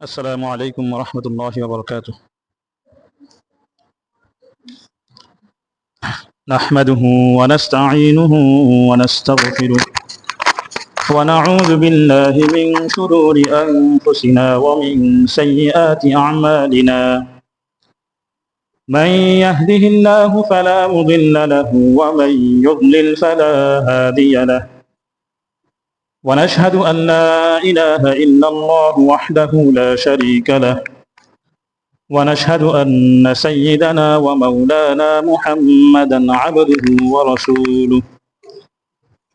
السلام عليكم ورحمة الله وبركاته. نحمده ونستعينه ونستغفره ونعوذ بالله من شرور أنفسنا ومن سيئات أعمالنا. من يهده الله فلا مضل له ومن يضلل فلا هادي له. ونشهد أن لا إله إلا الله وحده لا شريك له. ونشهد أن سيدنا ومولانا محمدا عبده ورسوله.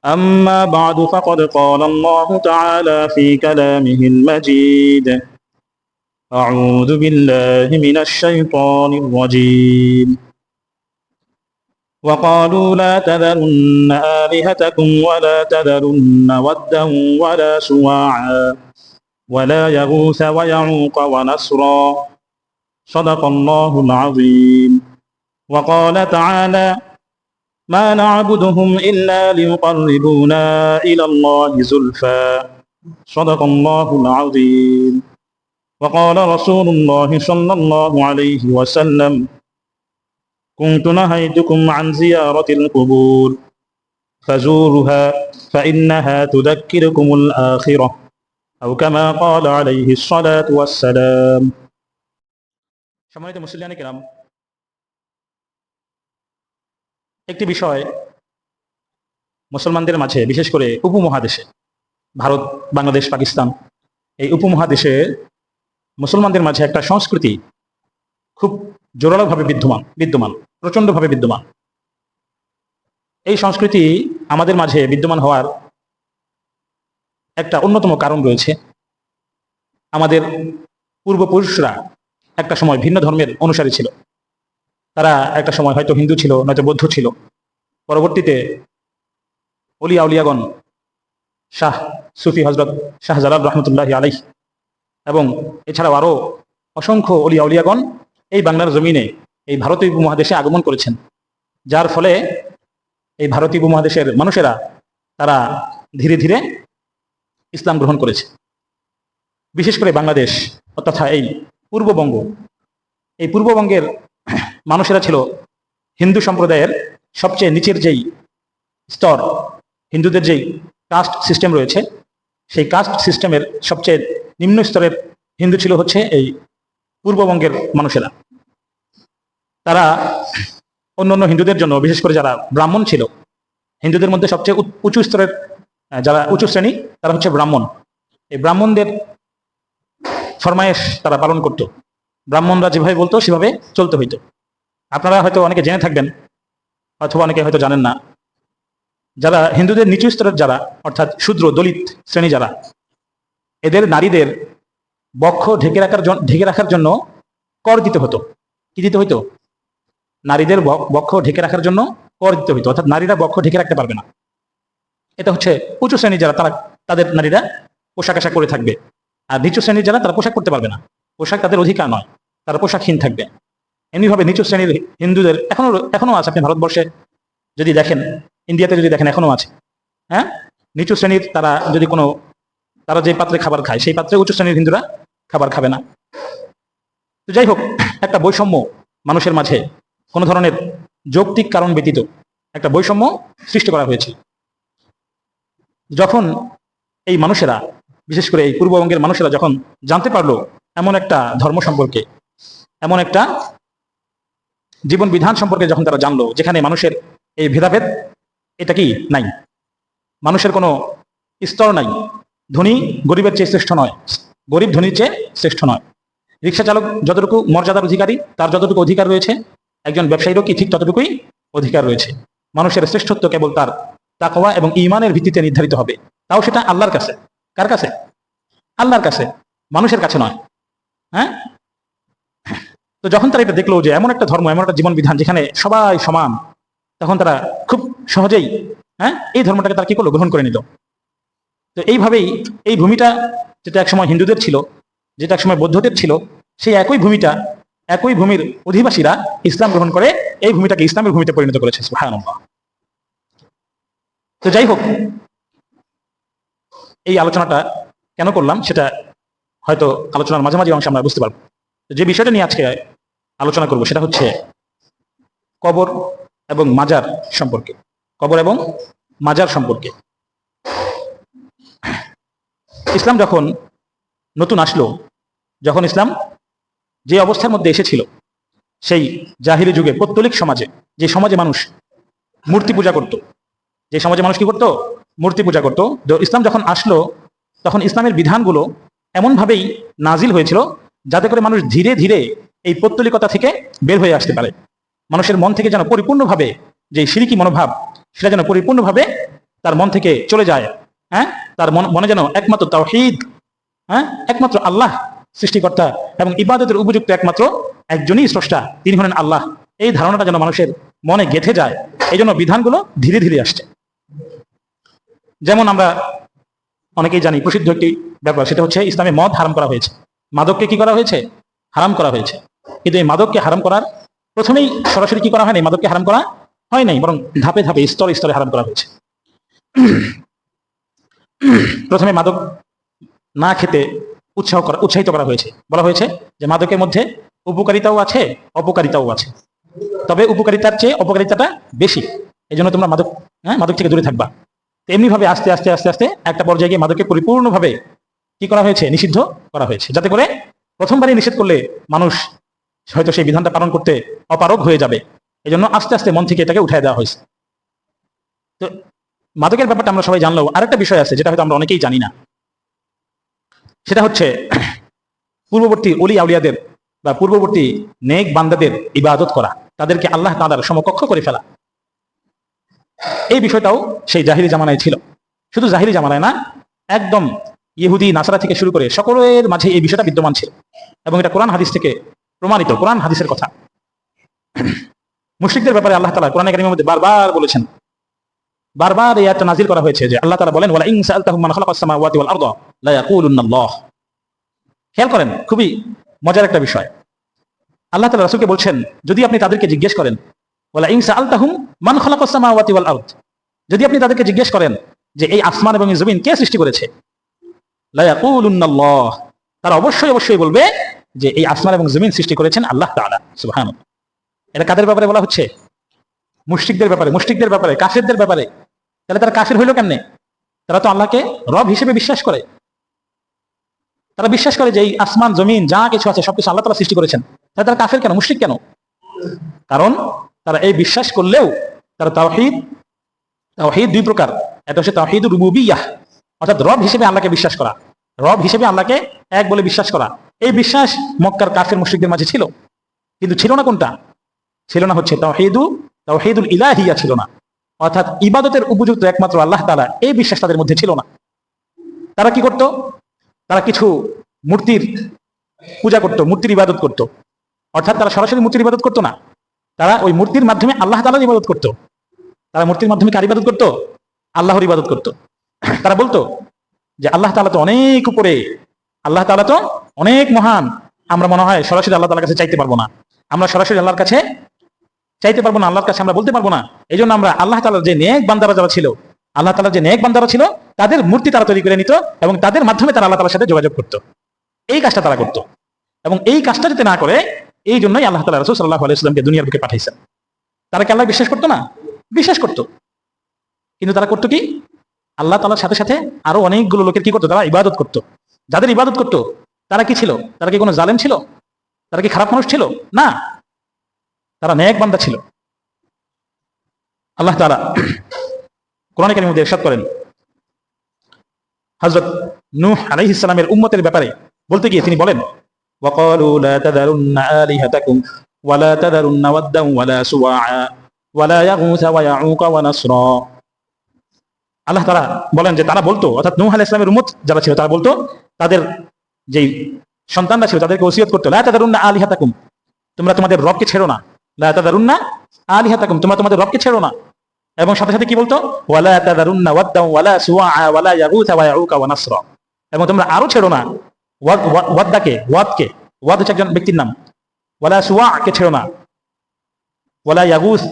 أما بعد فقد قال الله تعالى في كلامه المجيد: أعوذ بالله من الشيطان الرجيم. وقالوا لا تذرن آلهتكم ولا تذرن ودا ولا سواعا ولا يغوث ويعوق ونسرا. صدق الله العظيم. وقال تعالى: ما نعبدهم إلا ليقربونا إلى الله زلفى. صدق الله العظيم. وقال رسول الله صلى الله عليه وسلم: كنت نهيتكم عن زيارة القبور فزورها فإنها تذكركم الآخرة، أو كما قال عليه الصلاة والسلام. সম্মানিত মুসলিয়ান কিরাম, একটি বিষয় মুসলমানদের মাঝে, বিশেষ করে উপমহাদেশে, ভারত, বাংলাদেশ, পাকিস্তান, এই উপমহাদেশে মুসলমানদের মাঝে একটা সংস্কৃতি খুব জোরালোভাবে বিদ্যমান, প্রচণ্ডভাবে বিদ্যমান। এই সংস্কৃতি আমাদের মাঝে বিদ্যমান হওয়ার একটা অন্যতম কারণ রয়েছে। আমাদের পূর্বপুরুষরা একটা সময় ভিন্ন ধর্মের অনুসারী ছিল। তারা একটা সময় হয়তো হিন্দু ছিল, নয়তো বৌদ্ধ ছিল। পরবর্তীতে অলিয়া উলিয়াগণ, শাহ সুফি হজরত শাহজালাল রহমতুল্লাহি আলাইহি এবং এছাড়াও আরও অসংখ্য অলিয়া উলিয়াগণ এই বাংলার জমিনে, এই ভারতীয় উপমহাদেশে আগমন করেছেন। যার ফলে এই ভারতীয় উপমহাদেশের মানুষেরা তারা ধীরে ধীরে ইসলাম গ্রহণ করেছে। বিশেষ করে বাংলাদেশ তথা এই পূর্ববঙ্গ, এই পূর্ববঙ্গের মানুষেরা ছিল হিন্দু সম্প্রদায়ের সবচেয়ে নিচের যেই স্তর, হিন্দুদের যেই কাস্ট সিস্টেম রয়েছে, সেই কাস্ট সিস্টেমের সবচেয়ে নিম্ন স্তরের হিন্দু ছিল হচ্ছে এই পূর্ববঙ্গের মানুষেরা। তারা অন্যান্য হিন্দুদের জন্য, বিশেষ করে যারা ব্রাহ্মণ ছিল, হিন্দুদের মধ্যে সবচেয়ে উঁচু স্তরের যারা উঁচু শ্রেণী, তারা হচ্ছে ব্রাহ্মণ। এই ব্রাহ্মণদের ফরমায়েশ তারা পালন করত। ব্রাহ্মণরা যেভাবে বলতো সেভাবে চলতে হইতো। আপনারা হয়তো অনেকে জেনে থাকবেন, অথবা অনেকে হয়তো জানেন না, যারা হিন্দুদের নিচু স্তরের যারা, অর্থাৎ শূদ্র দলিত শ্রেণী যারা, এদের নারীদের বক্ষ ঢেকে রাখার জন্য কর দিতে হতো। কি দিতে হইতো? নারীদের বক্ষ ঢেকে রাখার জন্য কর দিতে হইতো, অর্থাৎ নারীরা বক্ষ ঢেকে রাখতে পারবে না। এটা হচ্ছে উঁচু শ্রেণী যারা, তাদের নারীরা পোশাক আশাক করে থাকবে। আর নিচু শ্রেণীর যারা, তারা পোশাক করতে পারবে না। পোশাক তাদের অধিকার নয়, তারা পোশাকহীন থাকবে। এমনিভাবে নিচু শ্রেণীর হিন্দুদের এখনো আছে। আপনি ভারতবর্ষে যদি দেখেন, ইন্ডিয়াতে যদি দেখেন, এখনো আছে। হ্যাঁ, নিচু শ্রেণীর তারা যে পাত্রে খাবার খায়, সেই পাত্রে উঁচু শ্রেণীর হিন্দুরা খাবার খাবে না। তো যাই হোক, একটা বৈষম্য মানুষের মাঝে, কোনো ধরনের যৌক্তিক কারণ ব্যতীত একটা বৈষম্য সৃষ্টি করা হয়েছে। যখন এই মানুষেরা, বিশেষ করে এই পূর্ববঙ্গের মানুষেরা যখন জানতে পারলো এমন একটা ধর্ম সম্পর্কে, এমন একটা জীবন বিধান সম্পর্কে যখন তারা জানলো, যেখানে মানুষের এই ভেদাভেদ এটা কি নাই, মানুষের কোনো স্তর নাই, ধনী গরিবের চেয়ে শ্রেষ্ঠ নয়, গরিব ধনীর চেয়ে শ্রেষ্ঠ নয়, রিক্সা চালক যতটুকু মর্যাদার অধিকারী, তার যতটুকু অধিকার রয়েছে, একজন ব্যবসায়ীরও কি ঠিক ততটুকুই অধিকার রয়েছে। মানুষের শ্রেষ্ঠত্ব কেবল তার তাকওয়া এবং ঈমানের ভিত্তিতে নির্ধারিত হবে, তাও সেটা আল্লাহর কাছে। কার কাছে? আল্লাহর কাছে, মানুষের কাছে নয়। হ্যাঁ, তো যখন তারা এটা দেখলো যে এমন একটা ধর্ম, এমন একটা জীবন বিধান যেখানে সবাই সমান, তখন তারা খুব সহজেই এই ধর্মটাকে তারা কি করলো? গ্রহণ করে নিল। তো এইভাবেই এই ভূমিটা, যেটা একসময় হিন্দুদের ছিল, যেটা একসময় বৌদ্ধদের ছিল, সেই একই ভূমির অধিবাসীরা ইসলাম গ্রহণ করে এই ভূমিটাকে ইসলামের ভূমিতে পরিণত করেছে। সুবহানাল্লাহ। তো যাই হোক, এই আলোচনাটা কেন করলাম সেটা হয়তো আলোচনার মাঝামাঝি অংশে আমরা বুঝতে পারবো। যে বিষয়টা নিয়ে আজকে আলোচনা করব সেটা হচ্ছে কবর এবং মাজার সম্পর্কে। কবর এবং মাজার সম্পর্কে। ইসলাম যখন নতুন আসলো, যখন ইসলাম যে অবস্থার মধ্যে এসেছিল, সেই জাহিলি যুগে পৌত্তলিক সমাজে, যে সমাজে মানুষ মূর্তি পূজা করত, যে সমাজে মানুষ কি করত, মূর্তি পূজা করত, ইসলাম যখন আসলো তখন ইসলামের বিধানগুলো এমনভাবেই নাজিল হয়েছিল যাতে করে মানুষ ধীরে ধীরে এই পৌত্তলিকতা থেকে বের হয়ে আসতে পারে। মানুষের মন থেকে যেন পরিপূর্ণভাবে যে শিরকি মনোভাব, সেটা যেন পরিপূর্ণভাবে তার মন থেকে চলে যায়। হ্যাঁ, তার মনে যেন একমাত্র তাওহীদ, একমাত্র আল্লাহ সৃষ্টিকর্তা এবং ইবাদতের উপযুক্ত একমাত্র একজনই স্রষ্টা, তিনি হলেন আল্লাহ, এই ধারণাটা যেন মানুষের মনে গেঁথে যায়। এই জন্য বিধানগুলো ধীরে ধীরে আসছে। যেমন আমরা অনেকেই জানি প্রসিদ্ধ একটি ব্যাপার, সেটা হচ্ছে ইসলামে মদ হারাম করা হয়েছে, মাদককে কি করা হয়েছে, হারাম করা হয়েছে। কিন্তু এই মাদককে হারাম করার প্রথমেই সরাসরি কি করা হয় নাই, মাদককে হারাম করা হয় নাই, বরং ধাপে ধাপে স্তরে স্তরে হারাম করা হয়েছে। প্রথমে মাদক না খেতে উৎসাহিত করা হয়েছে, বলা হয়েছে যে মাদকের মধ্যে উপকারিতাও আছে অপকারিতাও আছে, তবে উপকারিতার চেয়ে অপকারিতাটা বেশি, এই জন্য তোমরা মাদক থেকে দূরে থাকবা। এমনি ভাবে আস্তে আস্তে আস্তে আস্তে একটা পর্যায়ে গিয়ে মাদককে পরিপূর্ণভাবে কি করা হয়েছে, নিষিদ্ধ করা হয়েছে, যাতে করে প্রথমবারই নিষেধ করলে মানুষ হয়তো সেই বিধানটা পালন করতে অপারগ হয়ে যাবে। এই জন্য আস্তে আস্তে মন থেকে এটাকে উঠায় দেওয়া হয়েছে। তো মাদকের ব্যাপারটা আমরা সবাই জানলেও আরেকটা বিষয় আছে যেটা হয়তো আমরা অনেকেই জানি না, সেটা হচ্ছে পূর্ববর্তী ওলি আউলিয়াদের বা পূর্ববর্তী নেক বান্দাদের ইবাদত করা, তাদেরকে আল্লাহ তাআলার সমকক্ষ করে ফেলা। এই বিষয়টাও সেই জাহিলি জামানায় ছিল। শুধু জাহিলি জামানায় না, একদম ইহুদি নাসারা থেকে শুরু করে সকলের মাঝে এই বিষয়টা বিদ্যমান ছিল, এবং এটা কোরআন হাদিস থেকে প্রমাণিত, কোরআন হাদিসের কথা। মুশরিকদের ব্যাপারে আল্লাহ তাআলা কোরআনে কারীমের মধ্যে বারবার বলেছেন, বারবার এই আয়াতটা নাজিল করা হয়েছে যে আল্লাহ তাআলা বলেন, ওয়ালা ইন সাআলতাহুম মান খালাকাস সামাওয়াতি ওয়াল আরদা লা ইয়াকুলুন্না আল্লাহ। খেয়াল করেন, খুবই মজার একটা বিষয়। আল্লাহ তাআলা রাসূলকে বলছেন, যদি আপনি তাদেরকে জিজ্ঞেস করেন, ওয়ালা ইন সাআলতাহুম মান খালাকাস সামাওয়াতি ওয়াল আরদ, যদি আপনি তাদেরকে জিজ্ঞেস করেন যে এই আসমান এবং এই জমিন কে সৃষ্টি করেছে, লা ইয়াকুলুন্না আল্লাহ, তারা অবশ্যই অবশ্যই বলবে যে এই আসমান এবং জমিন সৃষ্টি করেছেন আল্লাহ তাআলা। সুবহানাল্লাহ। এটা কাদের ব্যাপারে বলা হচ্ছে? মুশরিকদের ব্যাপারে, মুশরিকদের ব্যাপারে, কাফেরদের ব্যাপারে। তাহলে তারা কাফের হইল কেমনে? তারা তো আল্লাহকে রব হিসেবে বিশ্বাস করে। তারা বিশ্বাস করে যে এই আসমান জমিন যা কিছু আছে সবকিছু আল্লাহ তাআলা সৃষ্টি করেছেন। তাহলে তারা কাফের কেন, মুশরিক কেন? কারণ তারা এই বিশ্বাস করলেও তারা তাওহীদ দুই প্রকার। এটা হচ্ছে তাওহীদুর রুবুবিয়্যাহ, অর্থাৎ রব হিসেবে আল্লাহকে বিশ্বাস করা, রব হিসেবে আল্লাহকে এক বলে বিশ্বাস করা। এই বিশ্বাস মক্কার কাফের মুশরিকদের মাঝে ছিল, কিন্তু ছিল না কোনটা? ছিল না হচ্ছে তাওহীদুল ইলাহিয়া, ছিল না, অর্থাৎ ইবাদতের উপযুক্ত একমাত্র আল্লাহ তাআলা, এই বিশ্বাস তাদের মধ্যে ছিল না। তারা কি করত? তারা কিছু মূর্তির পূজা করত, মূর্তির ইবাদত করত। অর্থাৎ তারা সরাসরি মূর্তির ইবাদত করতো না, তারা ওই মূর্তির মাধ্যমে আল্লাহ তাআলার ইবাদত করত। তারা মূর্তির মাধ্যমে কার ইবাদত করত? আল্লাহর ইবাদত করত। তারা বলতো যে আল্লাহ তাআলা তো অনেক উপরে, আল্লাহ তাআলা তো অনেক মহান, আমরা মনে হয় সরাসরি আল্লাহ তাআলার কাছে চাইতে পারবো না, আমরা সরাসরি আল্লাহর কাছে চাইতে পারবো না, আল্লাহর কাছে আমরা বলতে পারবো না। এই জন্য আমরা আল্লাহ তাআলার যে নেক বান্দারা যারা ছিল, আল্লাহ তাআলার যে নেক বান্দারা ছিল, তাদের মূর্তি তারা তৈরি করে নিত এবং তাদের মাধ্যমে তারা আল্লাহ তাআলার সাথে যোগাযোগ করত। এই কাজটা তারা করত, এবং এই কাজটা যাতে না করে এই জন্যই আল্লাহ তাআলা রাসূল সাল্লাল্লাহু আলাইহি ওয়াসাল্লামকে দুনিয়ার বুকে পাঠাইছেন। তারা কি আল্লাহ বিশ্বাস করতো না? বিশ্বাস করত, কিন্তু তারা করতো কি? আল্লাহ তাআলার সাথে সাথে আরো অনেকগুলো লোকের কি করতো? তারা ইবাদত করত। যাদের ইবাদত করত তারা কি ছিল? তারা কি কোনো জালেম ছিল? তারা কি খারাপ মানুষ ছিল? না, তারা নেক বান্দা ছিল। আল্লাহ তাআলা কোরআনে কারীমের মধ্যে ইরশাদ করেন, হযরত নূহ আলাইহিস সালামের উম্মতের ব্যাপারে বলতে গিয়ে তিনি বলেন, ওয়াকালু লা তাযারুন্না আলিহাতাকুম ওয়া লা তাযারুন্না ওয়াদ্দান ওয়া লা সুওয়া ওয়া লা ইয়াগুসা ওয়া ইয়াউকা ওয়া নাসরা। আল্লাহ তাআলা বলেন যে তারা বলতো, অর্থাৎ নূহ আলাইহিস সালামের উম্মত যারা ছিল তারা বলতো, তাদের যেই সন্তানরা ছিল তাদেরকে ওসিয়ত করতো, লা তাযারুন্না আলিহাতাকুম, তোমরা তোমাদের রবকে ছেড়ো না, লা তাযারুন্না আলিহাতাকুম, তোমরা তোমাদের রবকে ছেড়ো না। এবং সাথে সাথে কি বলতো? ওয়ালা তাযারুন্না ওয়াদ্দান ওয়ালা সুওয়া ওয়ালা ইয়াগুসা ওয়া ইয়াউকা ওয়া নাসরা, এবং তোমরা আরো ছেড়ো না ওয়াদকে, ওয়াদ হচ্ছে একজন ব্যক্তির নাম, ওয়ালা সুওয়া কে ছেড়ো না, ওয়ালা ইয়াগুস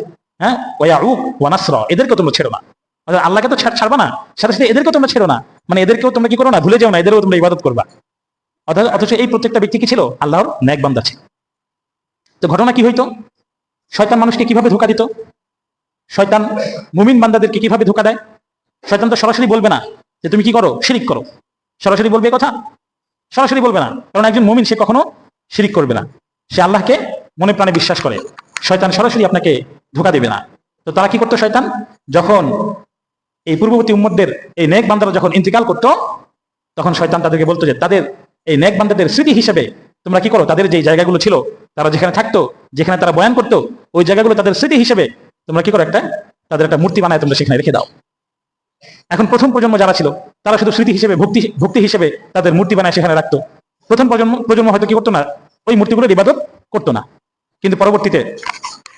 ওয়া ইয়াউক ওয়া নাসরা, এদেরকে তোমরা ছেড়ো না। আল্লাহকে তো ছাড়বা না, সাথে সাথে এদেরকেও তোমরা ছেড়ো না, মানে এদেরকেও তোমরা কি করো না, ভুলে যাও না, এদেরও তোমরা ইবাদত করবা। অথচ এই প্রত্যেকটা ব্যক্তি কি ছিল? আল্লাহর নেক বান্দা ছিল। তো ঘটনা কি হইতো? শয়তান মানুষকে কিভাবে ধোঁকা দিত? শয়তান মুমিন বান্দাদেরকে কিভাবে ধোঁকা দেয়? শয়তান তো সরাসরি বলবে না যে তুমি কি করো, শিরিক করো। সরাসরি বলবে কথা? সরাসরি বলবে না, কারণ একজন মুমিন সে কখনো শিরিক করবে না, সে আল্লাহকে মনে প্রাণে বিশ্বাস করে। শয়তান সরাসরি আপনাকে ধোঁকা দেবে না। তো তারা কি করতো? শয়তান যখন এই পূর্ববর্তী উম্মতদের এই নেক বান্দারা যখন ইন্তিকাল করতো, তখন শয়তান তাদেরকে বলতো যে তাদের এই নেক বান্দাদের স্মৃতি হিসেবে তোমরা কি করো, তাদের যে জায়গাগুলো ছিল, তারা যেখানে থাকতো, যেখানে তারা বয়ান করতো, ওই জায়গাগুলো তাদের স্মৃতি হিসেবে তোমরা কি করো, তাদের একটা মূর্তি বানায় তোমরা সেখানে রেখে দাও। এখন প্রথম প্রজন্ম যারা ছিল তারা শুধু স্মৃতি হিসেবে, ভক্তি হিসেবে তাদের মূর্তি বানায় সেখানে রাখতো। প্রথম প্রজন্ম হয়তো কি করতো না, ওই মূর্তিগুলোর ইবাদত করতো না। কিন্তু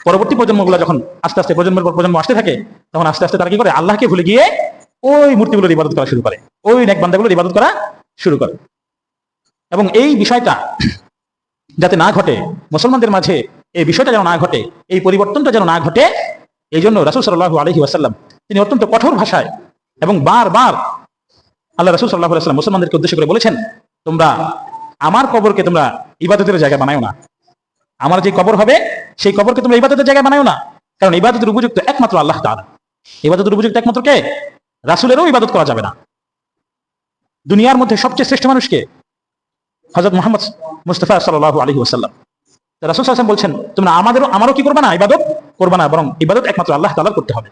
পরবর্তী প্রজন্মগুলো যখন আস্তে আস্তে প্রজন্মের পর প্রজন্ম আসতে থাকে, তখন আস্তে আস্তে তারা কি করে, আল্লাহকে ভুলে গিয়ে ওই মূর্তিগুলোর ইবাদত করা শুরু করে, ওই নেক বান্দাগুলোর ইবাদত করা শুরু করে। এবং এই বিষয়টা যাতে না ঘটে, মুসলমানদের মাঝে এই বিষয়টা যেন না ঘটে, এই পরিবর্তনটা যেন না ঘটে, এই জন্য রাসূল সাল্লাল্লাহু আলাইহি ওয়াসাল্লাম তিনি অত্যন্ত কঠোর ভাষায় এবং বারবার আল্লাহ রাসূল সাল্লাল্লাহু আলাইহি ওয়াসাল্লাম মুসলমানদেরকে উদ্দেশ্য করে বলেছেন, তোমরা আমার কবরকে তোমরা ইবাদতের জায়গা বানায়ো না। আমার যে কবর হবে সেই কবরকে তোমরা ইবাদতের জায়গা বানায়ো না, কারণ ইবাদতের উপযুক্ত একমাত্র আল্লাহ তাআলা। ইবাদতের উপযুক্ত একমাত্র কে? রাসূলেরও ইবাদত করা যাবে না। দুনিয়ার মধ্যে সবচেয়ে শ্রেষ্ঠ মানুষকে হযরত মুহাম্মদ মুস্তাফা সাল্লাল্লাহু আলাইহি ওয়াসাল্লাম। রাসূল সাল্লাল্লাহু আলাইহি ওয়াসাল্লাম বলছেন, তোমরা আমারও কি করবে না, ইবাদত করবে না, বরং ইবাদত একমাত্র আল্লাহ তাআলার করতে হবে।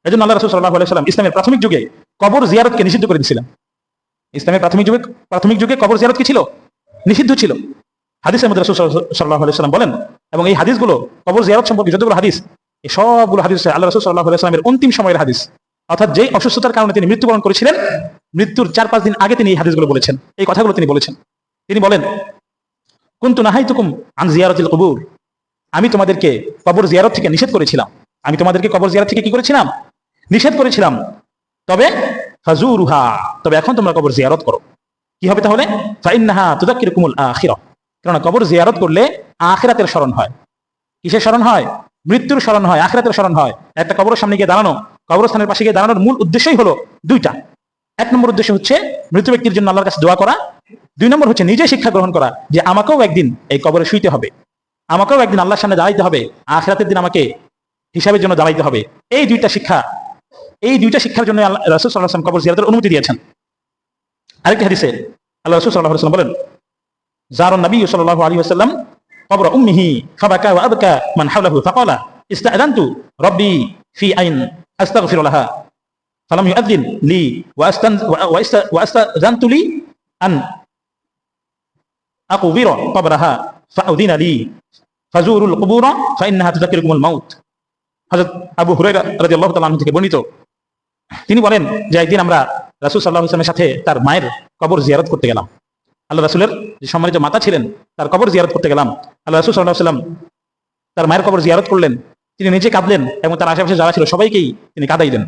এজন্য আল্লাহ রাসূল সাল্লাল্লাহু আলাইহি ওয়াসাল্লাম ইসলামের প্রাথমিক যুগে কবর জিয়ারতকে নিষিদ্ধ করে দিয়েছিলেন। ইসলামের প্রাথমিক যুগে কবর জিয়ারত কি ছিল? নিষিদ্ধ ছিল। হাদিসের মধ্যে রাসূল সাল্লাল্লাহু আলাইহি ওয়াসাল্লাম বলেন, এবং এই হাদিসগুলো কবর জিয়ারত সম্পর্কে যতগুলো হাদিস, এই সবগুলো হাদিস আল্লাহ রাসূল সাল্লাল্লাহু আলাইহি ওয়াসাল্লামের অন্তিম সময়ের হাদিস, অর্থাৎ যেই অসুস্থতার কারণে তিনি মৃত্যুবরণ করেছিলেন, মৃত্যুর 4-5 দিন আগে তিনি এই হাদিসগুলো বলেছেন, এই কথাগুলো তিনি বলেছেন। তিনি বলেন, কুনতু নাহাইতুকুম আন জিয়ারাতিল কুবুর, আমি তোমাদেরকে কবর জিয়ারত থেকে নিষেধ করেছিলাম। আমি তোমাদেরকে কবর জিয়ারত থেকে কি করেছিলাম? নিষেধ করেছিলাম। তবে ফাজুরুহা, তবে এখন তোমরা কবর জিয়ারত করো। কি হবে তাহলে? ফাইন্নাহা তুযাক্কিরুকুমুল আখিরাহ, কারণ কবর জিয়ারত করলে আখিরাতের স্মরণ হয়। কিসের স্মরণ হয়? মৃত্যুর স্মরণ হয়, আখিরাতের স্মরণ হয়। একটা কবরের সামনে গিয়ে দাঁড়ানো, কবরস্থানের পাশে গিয়ে দাঁড়ানোর মূল উদ্দেশ্যই হলো দুইটা। এক নম্বর উদ্দেশ্য হচ্ছে মৃত ব্যক্তির জন্য আল্লাহর কাছে দোয়া করা। 2 নম্বর হচ্ছে নিজে শিক্ষা গ্রহণ করা যে আমাকেও একদিন এই কবরে শুইতে হবে, আমাকেও একদিন আল্লাহর সামনে দাঁড়াইতে হবে, আখিরাতের দিন আমাকে হিসাবের জন্য দাঁড়াইতে হবে। এই দুইটা শিক্ষার জন্য রাসূল সাল্লাল্লাহু আলাইহি ওয়াসাল্লাম কবর জিয়ারতের অনুমতি দিয়েছেন। আরেকটি হাদিসে আল্লাহ রাসূল সাল্লাল্লাহু আলাইহি ওয়াসাল্লাম বলেন, জারান নবী সাল্লাল্লাহু আলাইহি ওয়াসাল্লাম কবর উম্মিহি ফাবাকা ওয়া আবকা মান হাওলাহু ফাকালা ইস্তাআযানতু রাব্বি ফি আইন আস্তাগফিরু লাহা ফালাম ইউআযিন লি ওয়া আস্তাযানতু লি আন আকুবিরা কবরাহা ফাউযিনা লি ফাজুরুল কুবুরা ফাইন্নাহা তুযাক্কিরুকুমুল মাউত। হযরত আবু হুরায়রা রাদিয়াল্লাহু তাআলা আনহু থেকে বর্ণিত, তিনি বলেন যে একদিন আমরা রাসূল সাল্লাল্লাহু আলাইহি ওয়াসাল্লামের সাথে তার মায়ের কবর জিয়ারত করতে গেলাম। আল্লাহ রাসূলের যে সম্মানিত মাতা ছিলেন, তার কবর জিয়ারত করতে গেলাম। আল্লাহ রাসূল সাল্লাল্লাহু আলাইহি ওয়াসাল্লাম তার মায়ের কবর জিয়ারত করলেন। তিনি নিজে কাঁদলেন এবং তার আশেপাশে যারা ছিল সবাইকেই তিনি কাঁদাইলেন।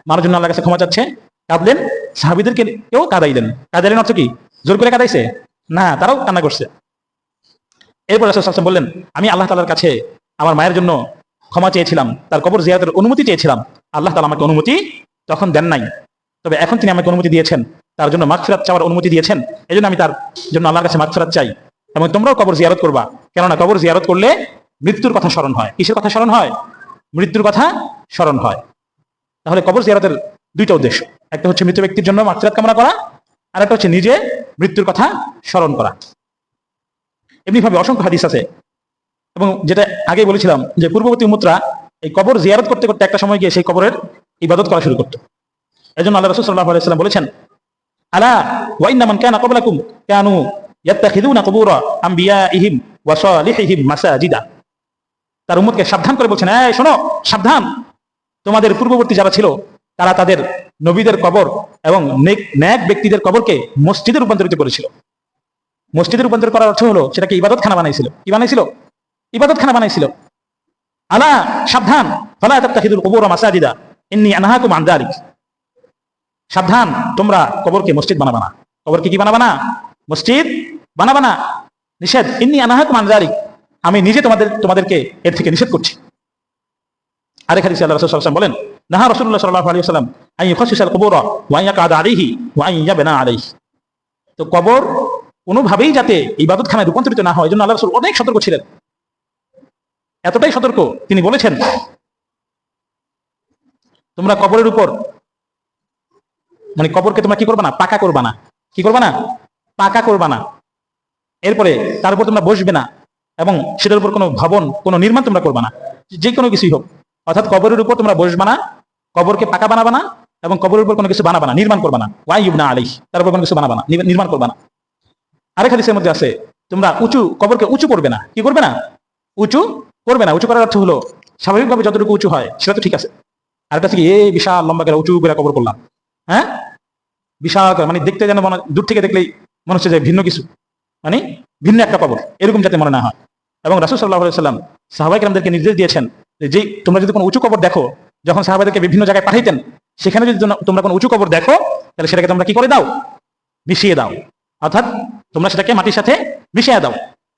মানুষ জন্য আল্লাহর কাছে ক্ষমা চাচ্ছে, কাঁদলেন, সাহাবীদেরকে কেউ কাঁদাইলেন। কাঁদাইলেন অর্থ কি? জোর করে কাঁদাইছে না, তারাও কান্না করছে। এরপর রাসূল সাল্লাল্লাহু আলাইহি ওয়াসাল্লাম বললেন, আমি আল্লাহ তাআলার কাছে আমার মায়ের জন্য ক্ষমা চেয়েছিলাম, তার কবর জিয়ারতের অনুমতি চেয়েছিলাম। আল্লাহ তাআলা আমাকে অনুমতি তখন দেন নাই, তবে এখন তিনি আমাকে অনুমতি দিয়েছেন, তার জন্য মাগফিরাত চাওয়ার অনুমতি দিয়েছেন। এজন্য আমি তার জন্য আল্লাহর কাছে মাগফিরাত চাই। এবং তোমরাও কবর জিয়ারত করবা, কেননা কবর জিয়ারত করলে মৃত্যুর কথা স্মরণ হয়। কিসের কথা স্মরণ হয়? মৃত্যুর কথা স্মরণ হয়। তাহলে কবর জিয়ারতের দুইটা উদ্দেশ্য, একটা হচ্ছে মৃত ব্যক্তির জন্য মাগফিরাত কামনা করা, আর একটা হচ্ছে নিজে মৃত্যুর কথা স্মরণ করা। এমনিভাবে অসংখ্য হাদিস আছে, এবং যেটা আগে বলেছিলাম যে পূর্ববর্তী উম্মতরা এই কবর জিয়ারত করতে করতে একটা সময় গিয়ে সেই কবরের ইবাদত করা শুরু করত। এজন্য আল্লাহ রাসূল সাল্লাল্লাহু আলাইহি ওয়াসাল্লাম বলেছেন, আলা ওয়া ইন্না মান কানা ক্বাবলাকুম কানু ইয়াত্তাখিযুনা কুবুরা আমবিয়াইহিম ওয়া সালিহিহিম মাসাজিদা। তার উম্মতকে সাবধান করে বলছেন, এই শোনো, সাবধান, তোমাদের পূর্ববর্তী যারা ছিল তারা তাদের নবীদের কবর এবং নেক ব্যক্তিদের কবরকে মসজিদে রূপান্তরিত করেছিল। মসজিদে রূপান্তর করার অর্থ হলো সেটাকে ইবাদতখানা বানাইছিল। কি বানাইছিল? ইবাদতখানা বানাইছিল। আলা, সাবধান, ফালা তাত্তাখিযুল কুবুরা মাসাজিদা ইন্নী আনহাকুম আন যালিক। সাবধান, তোমরা কবরকে মসজিদ বানাবা না। কবরকে কি বানাবা না? মসজিদ বানাবা না, নিষেধ। ইন্নী আনহাকুম আন যালিক, আমি নিজে তোমাদেরকে এর থেকে নিষেধ করছি। আরেক হাদিসে আল্লাহ রাসূল সাল্লাল্লাহু আলাইহি ওয়াসাল্লাম বলেন, নাহা রাসূলুল্লাহ সাল্লাল্লাহু আলাইহি ওয়াসাল্লাম আন ইউখাসসিসাল কুবুরা ওয়া আন ইয়াকআদা আলাইহি ওয়া আন ইয়াবনা আলাইহি। তো কবর কোনোভাবেই যাতে ইবাদতখানায় রূপান্তরিত না হয়, এই জন্য আল্লাহ রাসূল অনেক সতর্ক ছিলেন। এতটাই সতর্ক, তিনি বলেছেন তোমরা কবরের উপর, মানে কবরকে তোমরা কি করবা না, পাকা করবা না। কি করবা না? পাকা করবা না। এরপরে তার উপর তোমরা বসবে না, এবং সেটার উপর কোনো ভবন, কোনো নির্মাণ তোমরা করবা না, যে কোনো কিছুই হোক। অর্থাৎ কবরের উপর তোমরা বসবা না, কবরকে পাকা বানাবা না, এবং কবরের উপর কোনো কিছু বানাবা না, নির্মাণ করবা না। ওয়াই ইবনা আলাইহি, তার উপর কোনো কিছু বানাবা না, নির্মাণ করবা না। আরেক হাদিসের মধ্যে আছে তোমরা কবরকে উঁচু করবে না। কি করবে না? উঁচু করবে না। উঁচু করার অর্থ হলো স্বাভাবিকভাবে যতটুকু উঁচু হয় সেটা তো ঠিক আছে। আর একটা থেকে এই বিশাল লম্বা করে উঁচু করে কবর করলাম, হ্যাঁ, বিশাল করে, মানে দেখতে যেন দূর থেকে দেখলেই মনে হচ্ছে যে ভিন্ন কিছু, মানে ভিন্ন একটা কবর, এরকম যাতে মনে না হয়। এবং রাসূল সাল্লাল্লাহু আলাইহি ওয়াসাল্লাম সাহাবায়ে কেরামদেরকে নির্দেশ দিয়েছেন যে তোমরা যদি কোনো উঁচু কবর দেখো, যখন সাহাবাদেরকে বিভিন্ন জায়গায় পাঠাইতেন, সেখানে যদি তোমরা কোনো উঁচু কবর দেখো, তাহলে সেটাকে তোমরা কি করে দাও? মিশিয়ে দাও। অর্থাৎ তোমরা সেটাকে মাটির সাথে মিশিয়ে দাও,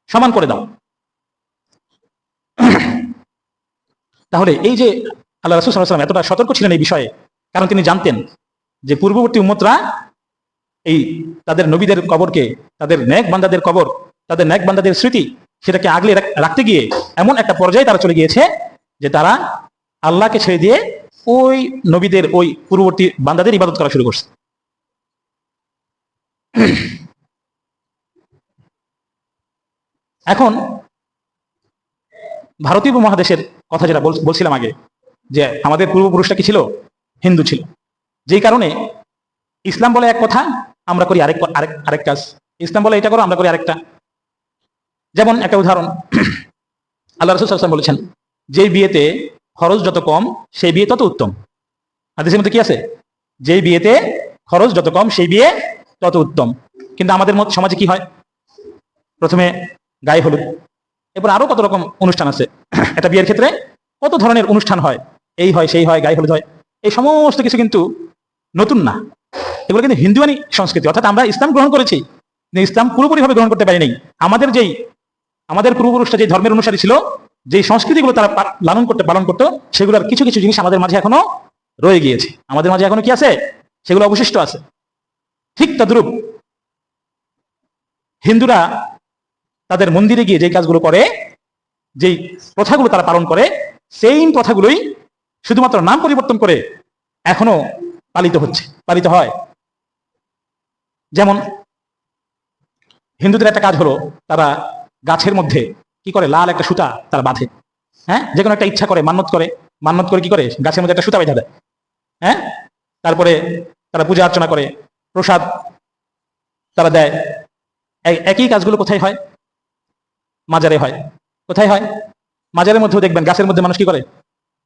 সমান করে দাও। তাহলে এই যে আল্লাহ রাসূল সাল্লাল্লাহু আলাইহি ওয়াসাল্লাম এতটা সতর্ক ছিলেন এই বিষয়ে, কারণ তিনি জানতেন যে পূর্ববর্তী উম্মতরা এই তাদের নবীদের কবরকে, তাদের নেক বান্দাদের কবর, তাদের নেক বান্দাদের স্মৃতি, সেটাকে আগলে রাখতে গিয়ে এমন একটা পর্যায়ে তারা চলে গিয়েছে যে তারা আল্লাহকে ছেড়ে দিয়ে ওই নবীদের, ওই পূর্ববর্তী বান্দাদের ইবাদত করা শুরু করছে। এখন ভারতীয় উপমহাদেশের কথা যেটা বলছিলাম আগে, যে আমাদের পূর্বপুরুষরা কি ছিল? হিন্দু ছিল। যেই কারণে ইসলাম বলে এক কথা, আমরা করি আরেক কাজ। ইসলাম বলে এটা করো, আমরা করি আরেকটা। যেমন একটা উদাহরণ, আল্লাহ রাসূল সাল্লাল্লাহু আলাইহি ওয়াসাল্লাম বলেছেন যেই বিয়েতে খরচ যত কম সেই বিয়ে তত উত্তম। হাদিসের মধ্যে কি আছে? যেই বিয়েতে খরচ যত কম সেই বিয়ে তত উত্তম। কিন্তু আমাদের সমাজে কি হয়? প্রথমে গায়ে হলুদ, এরপর আরো কত রকম অনুষ্ঠান আছে। একটা বিয়ের ক্ষেত্রে কত ধরনের অনুষ্ঠান হয়, এই হয় সেই হয়, গায়ে হলুদ হয়। এই সমস্ত কিছু কিন্তু নতুন না, এগুলো কিন্তু হিন্দুয়ানি সংস্কৃতি। অর্থাৎ আমরা ইসলাম গ্রহণ করেছি, ইসলাম পুরোপুরিভাবে গ্রহণ করতে পারিনি। আমাদের পূর্বপুরুষরা যে ধর্মের অনুসারী ছিল, যে সংস্কৃতিগুলো তারা পালন করতো, সেগুলোর কিছু কিছু জিনিস আমাদের মাঝে এখনো রয়ে গিয়েছে। আমাদের মাঝে এখনো কি আছে? সেগুলো অবশিষ্ট আছে। ঠিক তদ্রূপ হিন্দুরা তাদের মন্দিরে গিয়ে যে কাজগুলো করে, যেই প্রথাগুলো তারা পালন করে, সেই প্রথাগুলোই শুধুমাত্র নাম পরিবর্তন করে এখনো পালিত হয়। যেমন হিন্দুদের একটা কাজ হলো, তারা গাছের মধ্যে কি করে, লাল একটা সুতা তারা বাঁধে। হ্যাঁ, যে কোনো একটা ইচ্ছা করে, মান্যত করে কি করে, গাছের মধ্যে একটা সুতা বেঁধে দেয়। হ্যাঁ, তারপরে তারা পূজা অর্চনা করে, প্রসাদ তারা দেয়। একই কাজগুলো কোথায় হয়? মাজারে হয়। কোথায় হয়? মাজারের মধ্যেও দেখবেন গাছের মধ্যে মানুষ কি করে,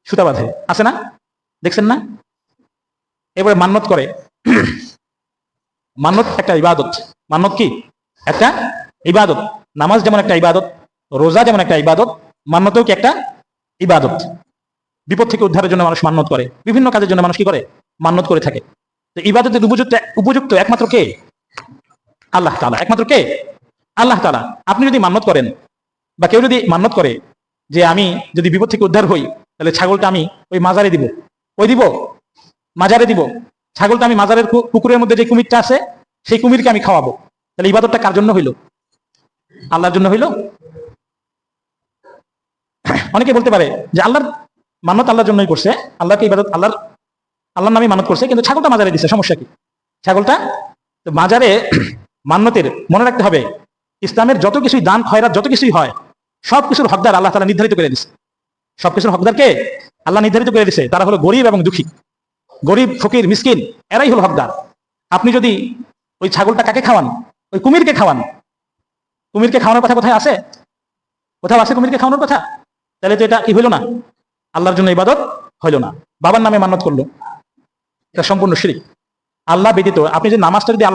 সুতা বাঁধে, আছে না? দেখছেন না? এবারে মান্যত করে। মান্যত একটা ইবাদত। মান্যত কি? একটা ইবাদত। নামাজ যেমন একটা ইবাদত, রোজা যেমন একটা ইবাদত, মান্যতও কি একটা ইবাদত। বিপদ থেকে উদ্ধারের জন্য মানুষ মান্যত করে, বিভিন্ন কাজের জন্য মানুষ কি করে, মান্যত করে থাকে। তো ইবাদতের উপযুক্ত একমাত্র কে? আল্লাহ তাআলা। একমাত্র কে? আল্লাহ তাআলা। আপনি যদি মান্যত করেন, বা কেউ যদি মান্যত করে যে আমি যদি বিপদ থেকে উদ্ধার হই, তাহলে ছাগলটা আমি ওই মাজারে দিব, মাজারে দিব। ছাগলটা আমি মাজারের পুকুরের মধ্যে যে কুমিরটা আছে, সেই কুমিরকে আমি খাওয়াবো। তাহলে ইবাদতটা কার জন্য হইল? আল্লাহর জন্য হইল। অনেকে বলতে পারে যে আল্লাহর মান্যত আল্লাহর জন্যই করছে, আল্লাহকে ইবাদত আল্লাহর নামে মানত করছে, কিন্তু ছাগলটা মাজারে দিছে, সমস্যা কি? ছাগলটা তো মাজারে মান্যতের, মনে রাখতে হবে ইসলামের যত কিছুই দান খয়রাত যত কিছুই হয়, সবকিছুর হকদার আল্লাহ তাআলা নির্ধারিত করে দিছে। সবকিছুর হকদারকে আল্লাহ নির্ধারিত করে দিছে। তারা হলো গরিব এবং দুঃখী, গরিব, ফকির, মিসকিন, এরাই হলো হকদার। আপনি যদি ওই ছাগলটা কাকে খাওয়ান? ওই কুমিরকে খাওয়ান। কুমিরকে খাওয়ানোর কথা কোথায় আছে? কোথাও আছে কুমিরকে খাওয়ানোর কথা? তাহলে তো এটা কি হইল না? আল্লাহর জন্য ইবাদত হইল না, বাবার নামে মান্যত করলো। এটা সম্পূর্ণ শিরক। আল্লাহ ব্যতীত আপনি যে নামাজটা যদি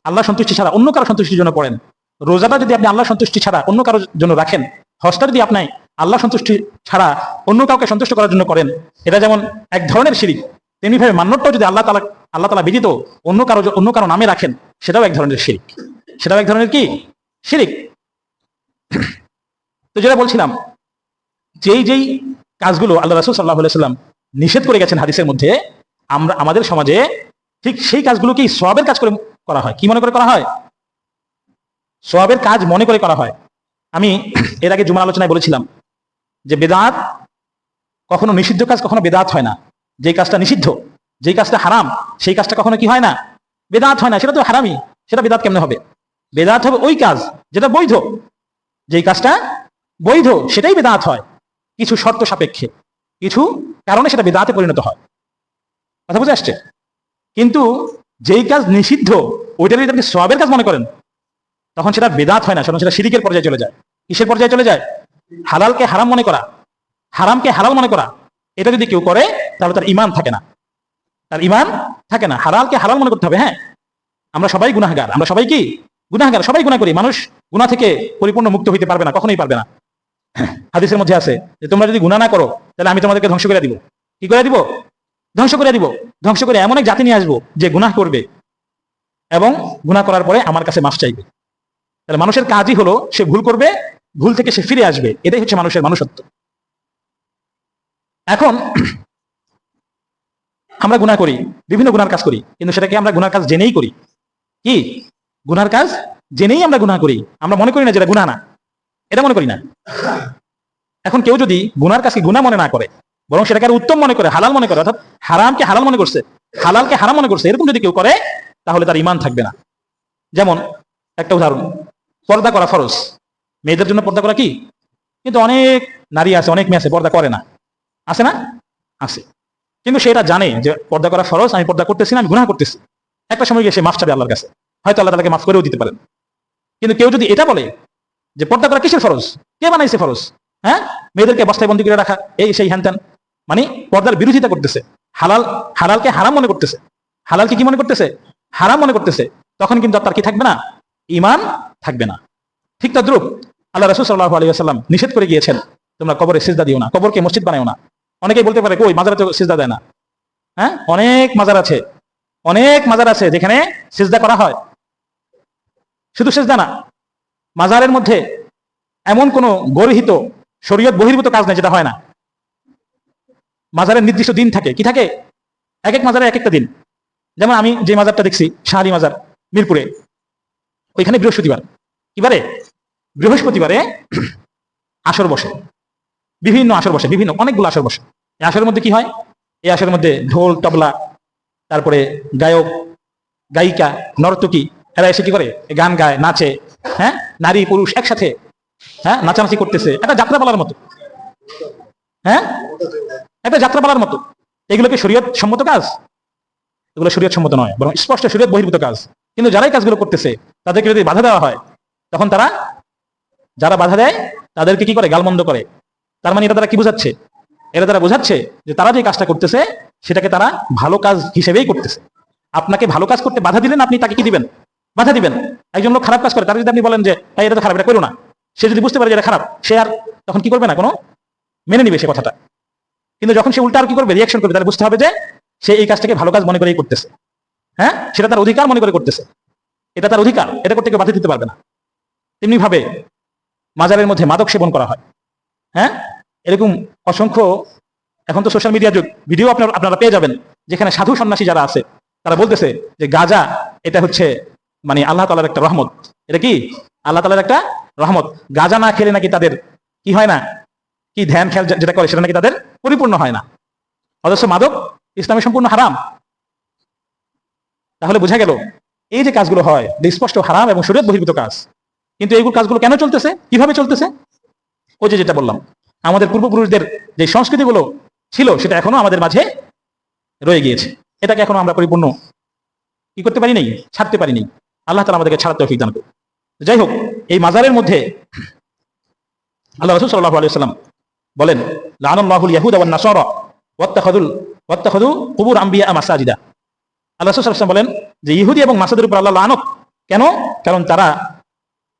আল্লাহ সন্তুষ্টি ছাড়া অন্য কারো সন্তুষ্টির জন্য পড়েন, রোজাটা যদি আপনি আল্লাহ সন্তুষ্টি ছাড়া অন্য কারোর জন্য রাখেন, হজটা যদি আপনি আল্লাহ সন্তুষ্টি ছাড়া অন্য কাউকে সন্তুষ্ট করার জন্য করেন, এটা যেমন এক ধরনের শিরক, তেমনিভাবে মান্যতটাও যদি আল্লাহ তাআলা ব্যতীত অন্য কারো নামে রাখেন, সেটাও এক ধরনের শিরক। সেটাও এক ধরনের কি? শিরক। তো যেটা বলছিলাম, যেই কাজগুলো আল্লাহ রাসূল সাল্লাল্লাহু আলাইহি ওয়াসাল্লাম নিষেধ করে গেছেন হাদিসের মধ্যে, আমাদের সমাজে ঠিক সেই কাজগুলোকেই সওয়াবের কাজ করে করা হয়। কি মনে করে করা হয়? সওয়াবের কাজ মনে করে করা হয়। আমি এর আগে জুমার আলোচনায় বলেছিলাম যে বেদাত কখনো নিষিদ্ধ কাজ কখনো বেদাত হয় না। যেই কাজটা নিষিদ্ধ, যেই কাজটা হারাম, সেই কাজটা কখনো কি হয় না? বেদাত হয় না। সেটা তো হারামই, সেটা বেদাত কেমনে হবে? বেদাত হবে ওই কাজ যেটা বৈধ। যেই কাজটা বৈধ সেটাই বেদাত হয়, কিছু শর্ত সাপেক্ষে, কিছু কারণে সেটা বেদাতে পরিণত হয়। কথা বুঝে আসছে? কিন্তু যেই কাজ নিষিদ্ধ ওইটা যদি আপনি সওয়াবের কাজ মনে করেন, তখন সেটা বেদাত হয় না, সেটা শিরিকের পর্যায়ে চলে যায়। কিসের পর্যায়ে চলে যায়? হালালকে হারাম মনে করা, হারামকে হালাল মনে করা। এটা যদি কেউ করে তাহলে তার ঈমান থাকে না, তার ঈমান থাকে না। হালালকে হালাল মনে করতে হবে। হ্যাঁ, আমরা সবাই গুনাহগার, আমরা সবাই কি গুনাহগার, সবাই গুনাহ করি। মানুষ গুনাহ থেকে পরিপূর্ণ মুক্ত হইতে পারবে না, কখনোই পারবে না। হাদিসের মধ্যে আছে যে তোমরা যদি গুনাহ না করো তাহলে আমি তোমাদেরকে ধ্বংস করে দিব। কি করে দিব? ধ্বংস করে দিব। ধ্বংস করে এমন এক জাতি নিয়ে আসবো যে গুনাহ করবে এবং গুনাহ করার পরে আমার কাছে মাফ চাইবে। তাহলে মানুষের কাজই হলো সে ভুল করবে, ভুল থেকে সে ফিরে আসবে। এটাই হচ্ছে মানুষের মানুষত্ব। এখন আমরা গুনাহ করি, বিভিন্ন গুনার কাজ করি, কিন্তু সেটাকে আমরা গুনার কাজ জেনেই করি। কি গুনার কাজ জেনেই আমরা গুনাহ করি। আমরা মনে করি না যেটা গুনাহ না, এটা মনে করি না। এখন কেউ যদি গুনার কাজকে গুনাহ মনে না করে, বরং সেটাকে আর উত্তম মনে করে, হালাল মনে করে, অর্থাৎ হারামকে হালাল মনে করছে, হালালকে হারাম মনে করছে, এরকম যদি কেউ করে তাহলে তার ঈমান থাকবে না। যেমন একটা উদাহরণ, পর্দা করা ফরজ। মেয়েদের জন্য পর্দা করা কি? কিন্তু অনেক নারী আছে, অনেক মেয়ে আছে পর্দা করে না। আছে না? আছে। কিন্তু সেটা জানে যে পর্দা করা ফরজ, আমি পর্দা করতেছি না, আমি গুনাহ করতেছি। একটা সময় গিয়ে সে মাফ চাবে আল্লাহর কাছে, হয়তো আল্লাহ তাকে মাফ করেও দিতে পারেন। কিন্তু কেউ যদি এটা বলে যে পর্দা করা কিসের ফরজ, কে বানাইছে ফরজ, হ্যাঁ, মেয়েদেরকে বস্তায় বন্দি করে রাখা, এই সেই হ্যান ত্যান, মানে পর্দার বিরোধিতা করতেছে, হালালকে হারাম মনে করতেছে, হালালকে কি মনে করতেছে? হারাম মনে করতেছে। তখন কিন্তু তার কি থাকবে না? ঈমান থাকবে না। ঠিক তদ্রূপ আল্লাহ রাসূল সাল্লাল্লাহু আলাইহি ওয়াসাল্লাম নিষেধ করে গিয়েছেন তোমরা কবরে সিজদা দিও না, কবরকে মসজিদ বানাও না। অনেকেই বলতে পারে কই মাজারে তো সিজদা দেয় না। হ্যাঁ, অনেক মাজার আছে, অনেক মাজার আছে যেখানে সিজদা করা হয়। শুধু সিজদা না, মাজারের মধ্যে এমন কোন গর্হিত শরীয়ত বহির্ভূত কাজ নেই যেটা হয় না। মাজারের নির্দিষ্ট দিন থাকে। কি থাকে? এক এক মাজারে এক একটা দিন। যেমন আমি যে মাজারটা দেখছি, শাহ আলী মাজার, মিরপুরে, ওইখানে বৃহস্পতিবার, কিবারে? বৃহস্পতিবারে আসর বসে, বিভিন্ন আসর বসে, বিভিন্ন অনেকগুলো আসর বসে। এই আসরের মধ্যে কি হয়? এই আসরের মধ্যে ঢোল তবলা, তারপরে গায়ক গায়িকা নর্তকী, এরা এসে কি করে? গান গায়, নাচে। হ্যাঁ, নারী পুরুষ একসাথে, হ্যাঁ, নাচানাচি করতেছে, একটা যাত্রাপালার মতো। হ্যাঁ, একটা যাত্রাপালার মতো। এগুলোকে শরীয়ত সম্মত কাজ? এগুলো শরীয়ত সম্মত নয়, বরং স্পষ্ট শরীয়ত বহির্ভূত কাজ। কিন্তু যারাই কাজগুলো করতেছে তাদেরকে যদি বাধা দেওয়া হয়, তখন তারা, যারা বাধা দেয় তাদেরকে কি করে? গালমন্দ করে। তার মানে এটা তারা কি বোঝাচ্ছে? এটা তারা বোঝাচ্ছে যে তারা যে কাজটা করতেছে সেটাকে তারা ভালো কাজ হিসেবেই করতেছে। আপনাকে ভালো কাজ করতে বাধা দিলেন, আপনি তাকে কি দিবেন? বাধা দিবেন। একজন লোক খারাপ কাজ করে, তার যদি আপনি বলেন যে এটা তো খারাপ, এটা করো না, সে যদি বুঝতে পারে যে এটা খারাপ, সে আর তখন কি করবে না, কোনো মেনে নিবে সে কথাটা। কিন্তু যখন সে উল্টা আর কি করবে, রিয়াকশন করবে, তাহলে বুঝতে হবে যে সে এই কাজটাকে ভালো কাজ মনে করেই করতেছে। হ্যাঁ, সেটা তার অধিকার মনে করে করতেছে, এটা তার অধিকার, এটা করতে কেউ বাধা দিতে পারবে না। তেমনি ভাবে মাজারের মধ্যে মাদক সেবন করা হয়। হ্যাঁ, এরকম অসংখ্য, এখন তো সোশ্যাল মিডিয়া যুগ, ভিডিও আপনারা পেয়ে যাবেন যেখানে সাধু সন্ন্যাসী যারা আছে তারা বলতেছে যে গাঁজা এটা হচ্ছে মানে আল্লাহ তাআলার একটা রহমত। এটা কি? আল্লাহ তাআলার একটা রহমত। গাঁজা না খেলে নাকি তাদের কি হয় না, কি ধ্যান খেয়াল যেটা করে সেটা নাকি তাদের পরিপূর্ণ হয় না। অথচ মাদক ইসলামে সম্পূর্ণ হারাম। তাহলে বোঝা গেল এই যে কাজগুলো হয় স্পষ্ট হারাম এবং শরীয়ত বহির্ভূত কাজ। কিন্তু এইগুলো কাজগুলো কেন চলতেছে, কিভাবে চলতেছে? ওই যে যেটা বললাম, আমাদের পূর্বপুরুষদের যে সংস্কৃতিগুলো ছিল সেটা এখনো আমাদের মাঝে রয়ে গিয়েছে। এটাকে এখনো আমরা পরিপূর্ণ কি করতে পারি নাই, ছাড়তে পারি নাই। আল্লাহ তাআলা আমাদেরকে ছাড়ার তৌফিক দান করুন। যাই হোক, এই মাজারের মধ্যে আল্লাহ রাসূল সাল্লাল্লাহু আলাইহি ওয়াসাল্লাম বলেন, লানাল্লাহুল ইয়াহুদা ওয়ান নাসারা ওয়াত্তাখাযু কুবুর আম্বিয়া মাসাজিদা। আল্লাহ রাসূল সাল্লাল্লাহু আলাইহি ওয়াসাল্লাম বলেন যে ইহুদি এবং মাসাদের উপর আল্লাহ লানত। কেন? কারণ তারা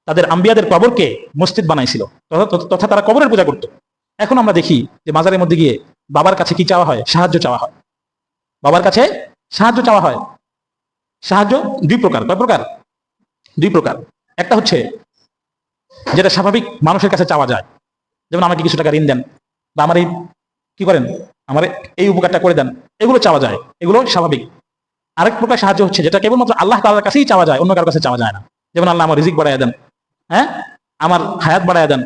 তাদের আম্বিয়াদের কবরকে মসজিদ বানাইছিল, তথা তারা কবরের পূজা করত। এখন আমরা দেখি যে মাজারের মধ্যে গিয়ে বাবার কাছে কি চাওয়া হয়? সাহায্য চাওয়া হয়। বাবার কাছে সাহায্য চাওয়া হয়। সাহায্য দুই প্রকার। কয় প্রকার? দুই প্রকার। একটা হচ্ছে যেটা স্বাভাবিক মানুষের কাছে চাওয়া যায়, যেমন আমাকে কিছু টাকা ঋণ দেন, বা আমার এই কি করেন, আমার এই উপকারটা করে দেন, এগুলো চাওয়া যায়, এগুলো স্বাভাবিক। আরেক প্রকার সাহায্য হচ্ছে যেটা কেবলমাত্র আল্লাহ তাআলার কাছেই চাওয়া যায়, অন্য কারো কাছে চাওয়া যায় না। যেমন আল্লাহ আমার রিজিক বাড়ায় দেন, হ্যাঁ, আমার হায়াত বাড়ায় দেন,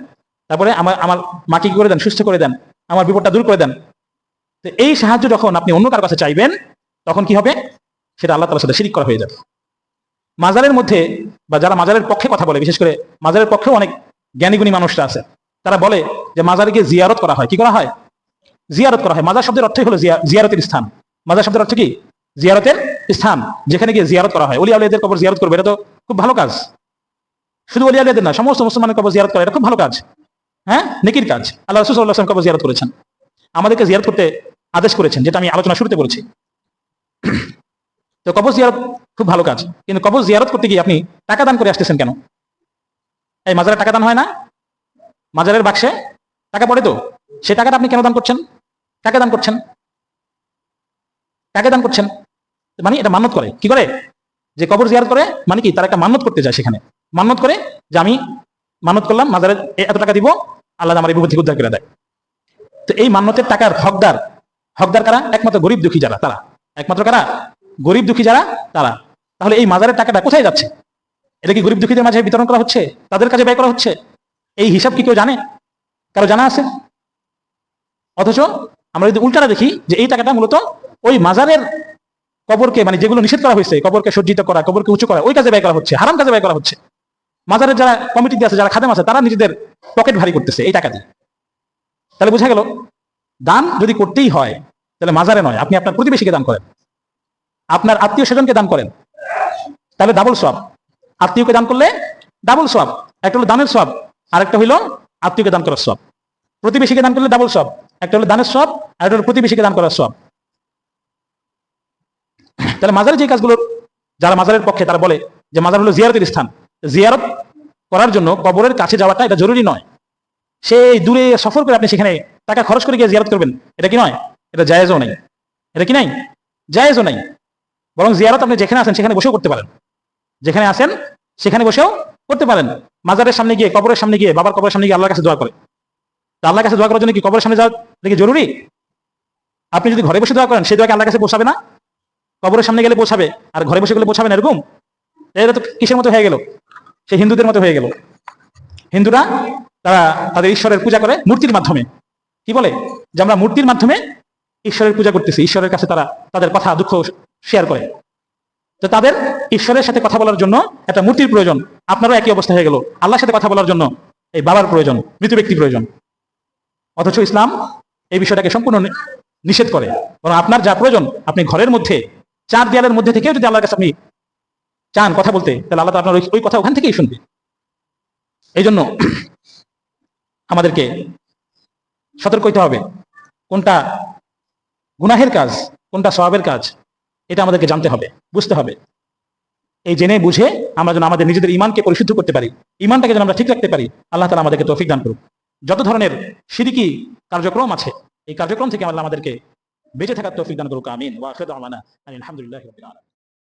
তারপরে আমার আমার মাকে কি করে দেন, সুস্থ করে দেন, আমার বিপদটা দূর করে দেন। তো এই সাহায্য যখন আপনি অন্য কারো কাছে চাইবেন, তখন কি হবে, সেটা আল্লাহ তাআলার সাথে শিরিক করা হয়ে যাবে। মাজারের মধ্যে বা যারা মাজারের পক্ষে কথা বলে, বিশেষ করে মাজারের পক্ষেও অনেক জ্ঞানীগুণী মানুষরা আছে, তারা বলে যে মাজারে গিয়ে জিয়ারত করা হয়। কি করা হয়? জিয়ারত করা হয়। মাজার শব্দের অর্থই হলো জিয়ারতের স্থান। মাজার শব্দের অর্থ কি? জিয়ারতের স্থান, যেখানে গিয়ে জিয়ারত করা হয়। ওলিয়া আউলিয়াদের কবর জিয়ারত করবে, এটা তো খুব ভালো কাজ। শুধু ওলিয়া আউলিয়াদের না, সমস্ত মুসলমানের কবর জিয়ারত করা এটা খুব ভালো কাজ, হ্যাঁ, নেকির কাজ। আল্লাহ রাসূল সাল্লাল্লাহু আলাইহি ওয়াসাল্লাম কবর জিয়ারত করেছেন, আমাদেরকে জিয়ারত করতে আদেশ করেছেন, যেটা আমি আলোচনা শুরুতে বলেছি। তো কবর জিয়ারত খুব ভালো কাজ, কিন্তু কবর জিয়ারত করতে গিয়ে আপনি টাকা দান করে আসতেছেন কেন? এই মাজারে টাকা দান হয় না? মাজারের বাক্সে টাকা পড়ে, তো সেই টাকাটা আপনি কেন দান করছেন? কাকে দান করছেন? কাকে দান করছেন? মানে এটা মান্যত করে। কি করে? যে কবর জিয়ারত করে মানে কি, তারা একটা মান্যত করতে যায়, সেখানে মান্যত করে যে আমি মান্যত করলাম মাজারে এত টাকা দিব, আল্লাহ আমার এই বিপদ থেকে উদ্ধার করে দেয়। তো এই মান্যতের টাকার হকদার, হকদার কারা? একমাত্র গরিব দুঃখী যারা, তারা। একমাত্র কারা? গরিব দুঃখী যারা, তারা। তাহলে এই মাজারের টাকাটা কোথায় যাচ্ছে? এটা কি গরিব দুঃখীদের মাঝে বিতরণ করা হচ্ছে? তাদের কাছে ব্যয় করা হচ্ছে? এই হিসাব কি কেউ জানে? কারো জানা আছে? অথচ আমরা যদি উল্টাটা দেখি, যে এই টাকাটা মূলত ওই মাজারের কবরকে, মানে যেগুলো নিষেধ করা হয়েছে, কবরকে সজ্জিত করা, কবরকে উঁচু করা, ওই কাজে ব্যয় করা হচ্ছে, হারাম কাজে ব্যয় করা হচ্ছে। মাজারের যারা কমিটিতে আছে, যারা খাদেম আছে, তারা নিজেদের পকেট ভারী করতেছে এই টাকা দিয়ে। তাহলে বোঝা গেল, দান যদি করতেই হয়, তাহলে মাজারে নয়, আপনি আপনার প্রতিবেশীকে দান করেন, আপনার আত্মীয় স্বজনকে দান করেন, তাহলে ডাবল সওয়াব। আত্মীয়কে দান করলে ডাবল সওয়াব। একটা হলো দানের সওয়াব, আরেকটা হইলো আত্মীয়কে দান করার সওয়াব। প্রতিবেশীকে দান করলে ডাবল সওয়াব, একটা হলো দানের সওয়াব, আর একটা হলো প্রতিবেশীকে দান করার সওয়াব। তাহলে মাজারের যে কাজগুলো, যারা মাজারের পক্ষে তারা বলে যে মাজার হলো জিয়ারতের স্থান, জিয়ারত করার জন্য কবরের কাছে যাওয়াটা এটা জরুরি নয়। সেই দূরে সফর করে আপনি সেখানে টাকা খরচ করে গিয়ে জিয়ারত করবেন, এটা কি নয়? এটা জায়েজও নাই। এটা কি নাই? জায়েজও নাই। বরং জিয়ারত আপনি যেখানে আছেন সেখানে বসেও করতে পারেন, যেখানে আছেন সেখানে বসেও করতে পারেন। মাজারের সামনে গিয়ে, কবরের সামনে গিয়ে, বাবার কবরের সামনে গিয়ে আল্লাহর কাছে দোয়া করে, তা আল্লাহর কাছে দোয়া করার জন্য কি কবরের সামনে যাওয়া দেখি জরুরি? আপনি যদি ঘরে বসে দোয়া করেন, সেই দোয়াকে আল্লাহর কাছে পৌঁছাবে না? কবরের সামনে গেলে পৌঁছাবে, আর ঘরে বসে গেলে পৌঁছাবে না, এরকম? এটা তো কিসের মতো হয়ে গেল? সে হিন্দুদের মতো হয়ে গেল। হিন্দুরা তারা তাদের ঈশ্বরের পূজা করে মূর্তির মাধ্যমে। কি বলে? যে আমরা মূর্তির মাধ্যমে ঈশ্বরের পূজা করতেছি, ঈশ্বরের কাছে তারা তাদের কথা দুঃখ শেয়ার করে। তো তাদের ঈশ্বরের সাথে কথা বলার জন্য একটা মূর্তির প্রয়োজন, আপনারও একই অবস্থা হয়ে গেল। আল্লাহর সাথে কথা বলার জন্য এই বাবার প্রয়োজন, মৃত ব্যক্তি প্রয়োজন। অথচ ইসলাম এই বিষয়টাকে সম্পূর্ণ নিষেধ করে। কারণ আপনার যা প্রয়োজন, আপনি ঘরের মধ্যে চার দেয়ালের মধ্যে থেকেও যদি আল্লাহর কাছে আপনি চান কথা বলতে, তাহলে আল্লাহ আপনার ওই কথা ওখান থেকেই শুনবে। এই জন্য আমাদেরকে সতর্ক হইতে হবে, কোনটা গুনাহের কাজ, কোনটা সওয়াবের কাজ, এটা আমাদেরকে জানতে হবে, বুঝতে হবে। এই জেনে বুঝে আমরা যেন আমাদের নিজেদের ঈমানকে পরিশুদ্ধ করতে পারি, ঈমানটাকে যেন আমরা ঠিক রাখতে পারি, আল্লাহ তাআলা আমাদেরকে তৌফিক দান করুক। যত ধরনের শিরকি কার্যক্রম আছে, এই কার্যক্রম থেকে আল্লাহ আমাদেরকে বেঁচে থাকার তৌফিক দান করুক। আমিন। ওয়া আখিরু দাওয়ানা আলহামদুলিল্লাহি রাব্বিল আলামিন।